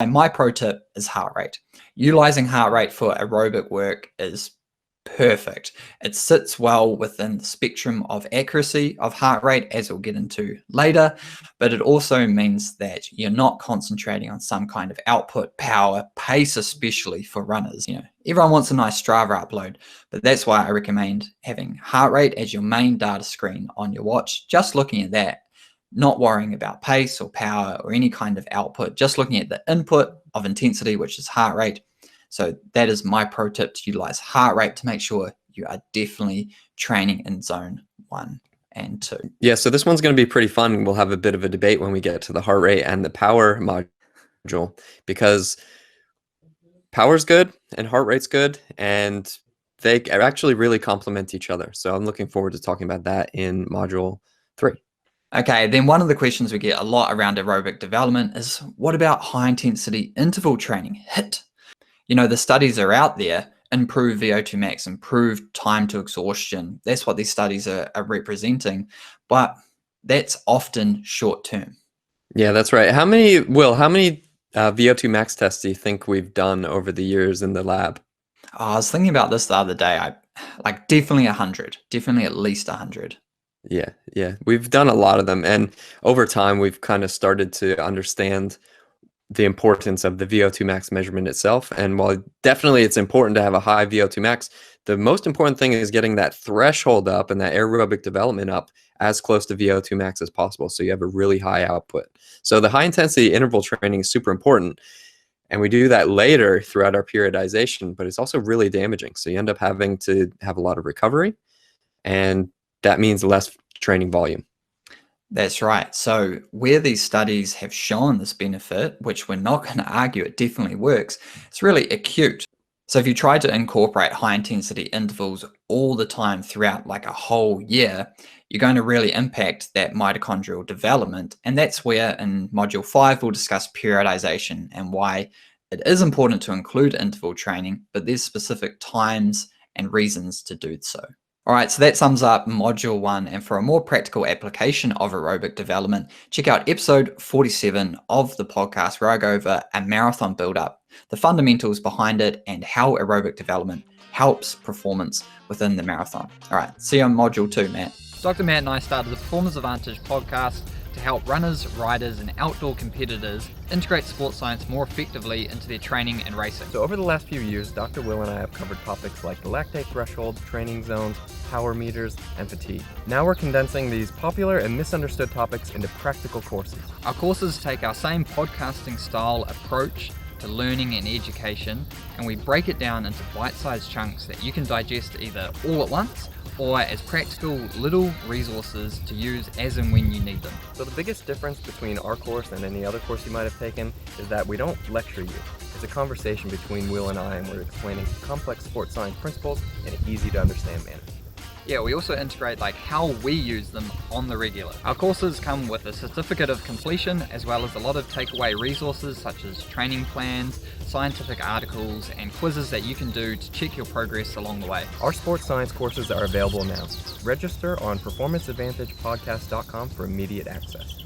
And my pro tip is heart rate. Utilizing heart rate for aerobic work is perfect. It sits well within the spectrum of accuracy of heart rate, as we'll get into later, but it also means that you're not concentrating on some kind of output, power, pace, especially for runners. Everyone wants a nice Strava upload, but that's why I recommend having heart rate as your main data screen on your watch, just looking at that, not worrying about pace or power or any kind of output, just looking at the input of intensity, which is heart rate. So that is my pro tip, to utilize heart rate to make sure you are definitely training in zone 1 and 2. Yeah, so this one's going to be pretty fun. We'll have a bit of a debate when we get to the heart rate and the power module, because power's good and heart rate's good, and they actually really complement each other. So I'm looking forward to talking about that in module 3. Okay, then one of the questions we get a lot around aerobic development is, what about high intensity interval training, HIIT? The studies are out there, improve VO2 max, improve time to exhaustion. That's what these studies are representing, but that's often short term. Yeah, that's right. How many VO2 max tests do you think we've done over the years in the lab? I was thinking about this the other day. Definitely 100, definitely at least 100. Yeah. We've done a lot of them. And over time, we've kind of started to understand the importance of the VO2 max measurement itself. And while definitely it's important to have a high VO2 max, the most important thing is getting that threshold up and that aerobic development up as close to VO2 max as possible, so you have a really high output. So the high intensity interval training is super important. And we do that later throughout our periodization, but it's also really damaging. So you end up having to have a lot of recovery, and that means less training volume. That's right. So where these studies have shown this benefit, which we're not going to argue, it definitely works, it's really acute. So if you try to incorporate high intensity intervals all the time throughout a whole year, you're going to really impact that mitochondrial development. And that's where in module 5, we'll discuss periodization and why it is important to include interval training, but there's specific times and reasons to do so. All right, so that sums up module 1. And for a more practical application of aerobic development, check out episode 47 of the podcast, where I go over a marathon build-up, the fundamentals behind it, and how aerobic development helps performance within the marathon. All right, see you on module 2, Matt. Dr. Matt and I started the Performance Advantage podcast to help runners, riders, and outdoor competitors integrate sports science more effectively into their training and racing. So over the last few years, Dr. Will and I have covered topics like the lactate threshold, training zones, power meters, and fatigue. Now we're condensing these popular and misunderstood topics into practical courses. Our courses take our same podcasting style approach to learning and education, and we break it down into bite-sized chunks that you can digest either all at once or as practical little resources to use as and when you need them. So the biggest difference between our course and any other course you might have taken is that we don't lecture you. It's a conversation between Will and I, and we're explaining complex sports science principles in an easy to understand manner. Yeah, we also integrate how we use them on the regular. Our courses come with a certificate of completion, as well as a lot of takeaway resources such as training plans, scientific articles, and quizzes that you can do to check your progress along the way. Our sports science courses are available now. Register on performanceadvantagepodcast.com for immediate access.